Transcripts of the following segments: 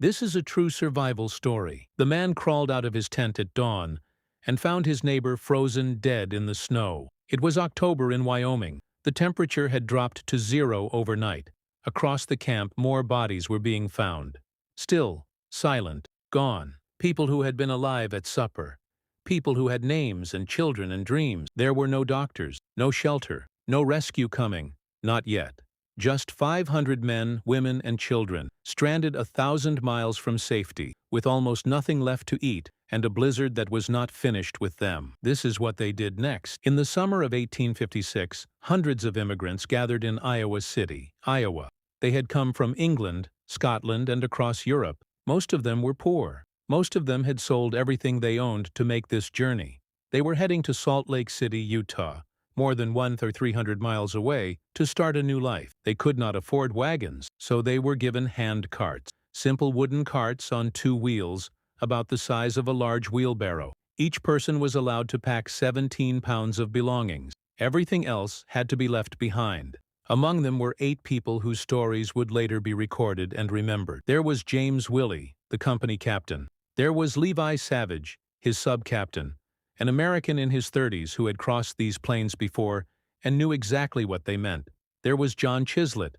This is a true survival story. The man crawled out of his tent at dawn and found his neighbor frozen dead in the snow. It was October in Wyoming. The temperature had dropped to 0 overnight. Across the camp, more bodies were being found. Still, silent, gone. People who had been alive at supper. People who had names and children and dreams. There were no doctors, no shelter, no rescue coming. Not yet. Just 500 men, women, and children, stranded 1,000 miles from safety, with almost nothing left to eat, and a blizzard that was not finished with them. This is what they did next. In the summer of 1856, hundreds of immigrants gathered in Iowa City, Iowa. They had come from England, Scotland, and across Europe. Most of them were poor. Most of them had sold everything they owned to make this journey. They were heading to Salt Lake City, Utah, more than 300 miles away, to start a new life. They could not afford wagons, so they were given hand carts, simple wooden carts on 2 wheels, about the size of a large wheelbarrow. Each person was allowed to pack 17 pounds of belongings. Everything else had to be left behind. Among them were 8 people whose stories would later be recorded and remembered. There was James Willie, the company captain. There was Levi Savage, his sub-captain, an American in his 30s who had crossed these plains before and knew exactly what they meant. There was John Chislett,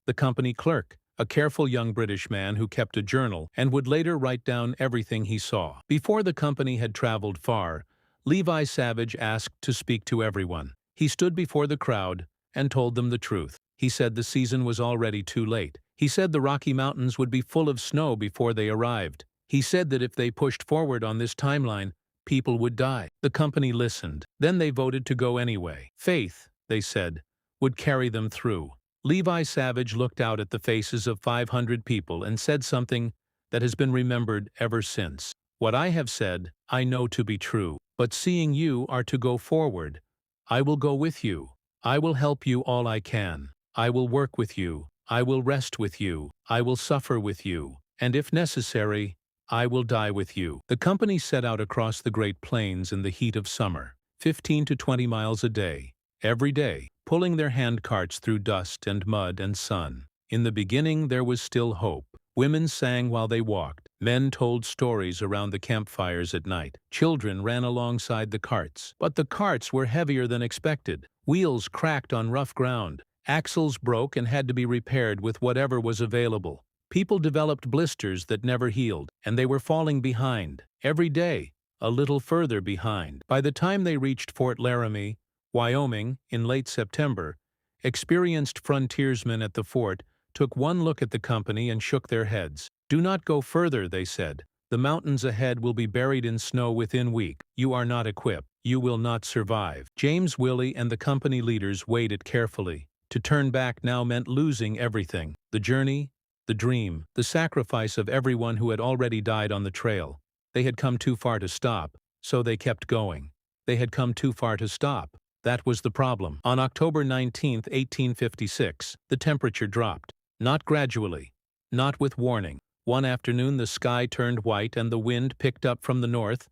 the company clerk, a careful young British man who kept a journal and would later write down everything he saw. Before the company had traveled far, Levi Savage asked to speak to everyone. He stood before the crowd and told them the truth. He said the season was already too late. He said the Rocky Mountains would be full of snow before they arrived. He said that if they pushed forward on this timeline, people would die. The company listened. Then they voted to go anyway. Faith, they said, would carry them through. Levi Savage looked out at the faces of 500 people and said something that has been remembered ever since. What I have said, I know to be true, but seeing you are to go forward. I will go with you. I will help you all I can. I will work with you. I will rest with you. I will suffer with you. And if necessary, I will die with you. The company set out across the Great Plains in the heat of summer, 15 to 20 miles a day, every day, pulling their handcarts through dust and mud and sun. In the beginning there was still hope. Women sang while they walked. Men told stories around the campfires at night. Children ran alongside the carts. But the carts were heavier than expected. Wheels cracked on rough ground. Axles broke and had to be repaired with whatever was available. People developed blisters that never healed, and they were falling behind. Every day, a little further behind. By the time they reached Fort Laramie, Wyoming, in late September, experienced frontiersmen at the fort took one look at the company and shook their heads. "Do not go further," they said. "The mountains ahead will be buried in snow within a week. You are not equipped. You will not survive." James Willie and the company leaders weighed it carefully. To turn back now meant losing everything. The journey, the dream, the sacrifice of everyone who had already died on the trail. They had come too far to stop, so they kept going. They had come too far to stop. That was the problem. On October 19, 1856, the temperature dropped. Not gradually, not with warning. One afternoon the sky turned white and the wind picked up from the north,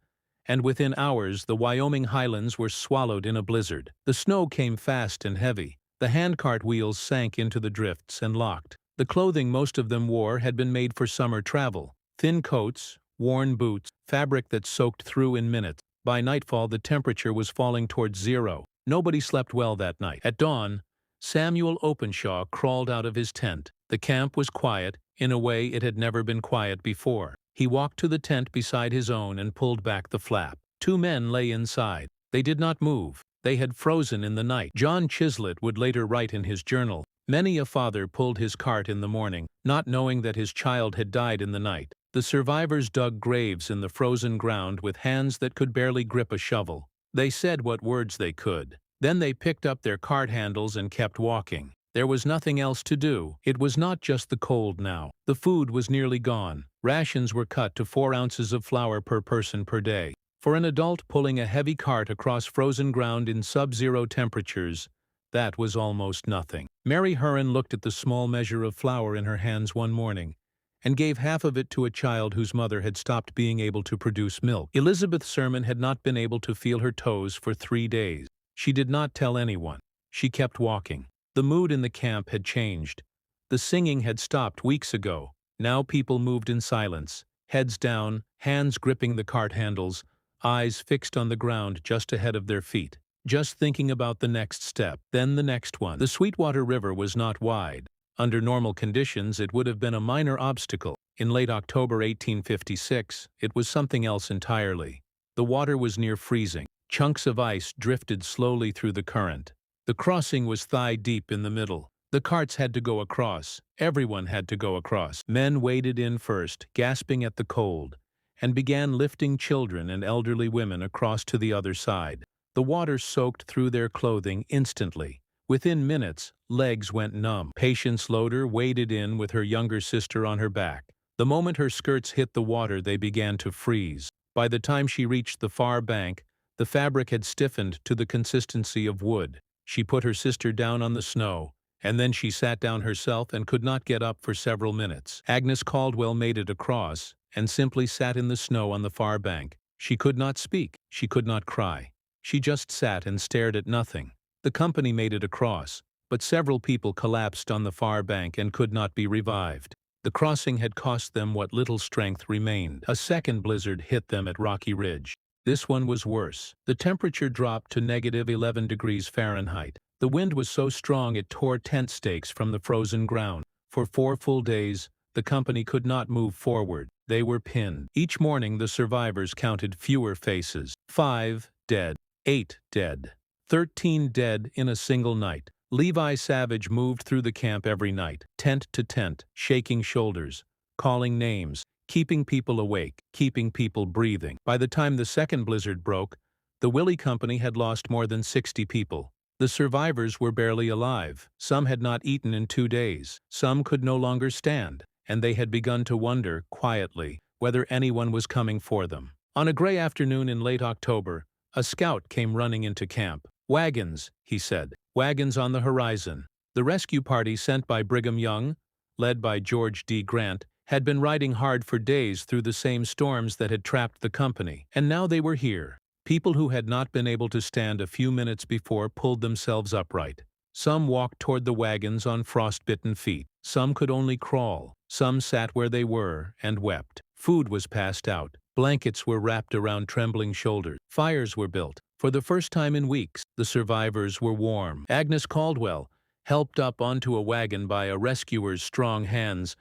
and within hours the Wyoming highlands were swallowed in a blizzard. The snow came fast and heavy. The handcart wheels sank into the drifts and locked. The clothing most of them wore had been made for summer travel. Thin coats, worn boots, fabric that soaked through in minutes. By nightfall the temperature was falling towards 0. Nobody slept well that night. At dawn, Samuel Openshaw crawled out of his tent. The camp was quiet, in a way it had never been quiet before. He walked to the tent beside his own and pulled back the flap. 2 men lay inside. They did not move. They had frozen in the night. John Chislett would later write in his journal, "Many a father pulled his cart in the morning, not knowing that his child had died in the night." The survivors dug graves in the frozen ground with hands that could barely grip a shovel. They said what words they could. Then they picked up their cart handles and kept walking. There was nothing else to do. It was not just the cold now. The food was nearly gone. Rations were cut to 4 ounces of flour per person per day. For an adult pulling a heavy cart across frozen ground in sub-zero temperatures, that was almost nothing. Mary Heron looked at the small measure of flour in her hands one morning and gave half of it to a child whose mother had stopped being able to produce milk. Elizabeth Sermon had not been able to feel her toes for 3 days. She did not tell anyone. She kept walking. The mood in the camp had changed. The singing had stopped weeks ago. Now people moved in silence, heads down, hands gripping the cart handles, eyes fixed on the ground just ahead of their feet, just thinking about the next step, then the next one. The Sweetwater River was not wide. Under normal conditions, it would have been a minor obstacle. In late October 1856, it was something else entirely. The water was near freezing. Chunks of ice drifted slowly through the current. The crossing was thigh-deep in the middle. The carts had to go across. Everyone had to go across. Men waded in first, gasping at the cold, and began lifting children and elderly women across to the other side. The water soaked through their clothing instantly. Within minutes, legs went numb. Patience Loader waded in with her younger sister on her back. The moment her skirts hit the water, they began to freeze. By the time she reached the far bank, the fabric had stiffened to the consistency of wood. She put her sister down on the snow, and then she sat down herself and could not get up for several minutes. Agnes Caldwell made it across, and simply sat in the snow on the far bank. She could not speak. She could not cry. She just sat and stared at nothing. The company made it across, but several people collapsed on the far bank and could not be revived. The crossing had cost them what little strength remained. A second blizzard hit them at Rocky Ridge. This one was worse. The temperature dropped to -11 degrees Fahrenheit. The wind was so strong it tore tent stakes from the frozen ground. For 4 full days, the company could not move forward. They were pinned. Each morning the survivors counted fewer faces. 5 dead. 8 dead. 13 dead in a single night. Levi Savage moved through the camp every night, tent to tent, shaking shoulders, calling names, keeping people awake, keeping people breathing. By the time the second blizzard broke, the Willie Company had lost more than 60 people. The survivors were barely alive. Some had not eaten in 2 days. Some could no longer stand, and they had begun to wonder, quietly, whether anyone was coming for them. On a gray afternoon in late October, a scout came running into camp. "Wagons," he said. "Wagons on the horizon." The rescue party sent by Brigham Young, led by George D. Grant, had been riding hard for days through the same storms that had trapped the company, and now they were here. People who had not been able to stand a few minutes before pulled themselves upright. Some walked toward the wagons on frostbitten feet. Some could only crawl. Some sat where they were and wept. Food was passed out. Blankets were wrapped around trembling shoulders. Fires were built. For the first time in weeks, the survivors were warm. Agnes Caldwell, helped up onto a wagon by a rescuer's strong hands,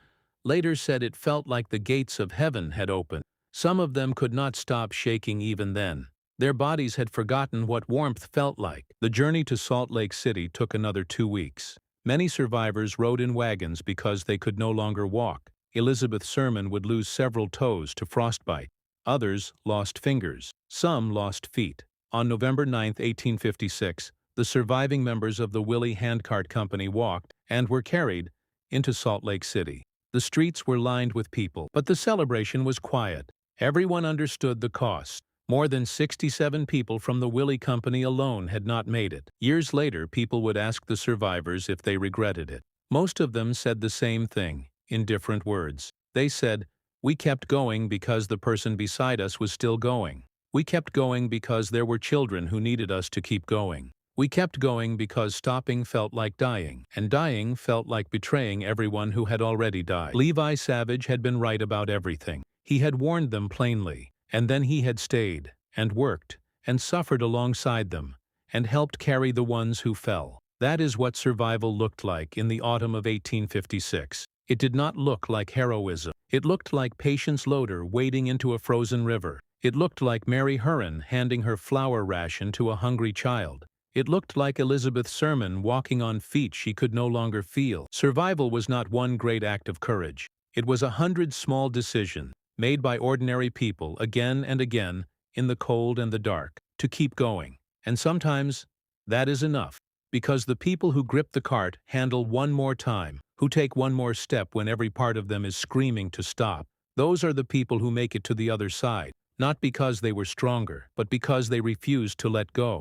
later said it felt like the gates of heaven had opened. Some of them could not stop shaking even then. Their bodies had forgotten what warmth felt like. The journey to Salt Lake City took another 2 weeks. Many survivors rode in wagons because they could no longer walk. Elizabeth Sermon would lose several toes to frostbite. Others lost fingers. Some lost feet. On November 9, 1856, the surviving members of the Willie Handcart Company walked, and were carried, into Salt Lake City. The streets were lined with people, but the celebration was quiet. Everyone understood the cost. More than 67 people from the Willie Company alone had not made it. Years later, people would ask the survivors if they regretted it. Most of them said the same thing, in different words. They said, "We kept going because the person beside us was still going. We kept going because there were children who needed us to keep going. We kept going because stopping felt like dying, and dying felt like betraying everyone who had already died." Levi Savage had been right about everything. He had warned them plainly, and then he had stayed, and worked, and suffered alongside them, and helped carry the ones who fell. That is what survival looked like in the autumn of 1856. It did not look like heroism. It looked like Patience Loader wading into a frozen river. It looked like Mary Herron handing her flour ration to a hungry child. It looked like Elizabeth Sermon walking on feet she could no longer feel. Survival was not one great act of courage. It was 100 small decisions, made by ordinary people again and again, in the cold and the dark, to keep going. And sometimes, that is enough. Because the people who grip the cart handle one more time, who take one more step when every part of them is screaming to stop, those are the people who make it to the other side. Not because they were stronger, but because they refused to let go.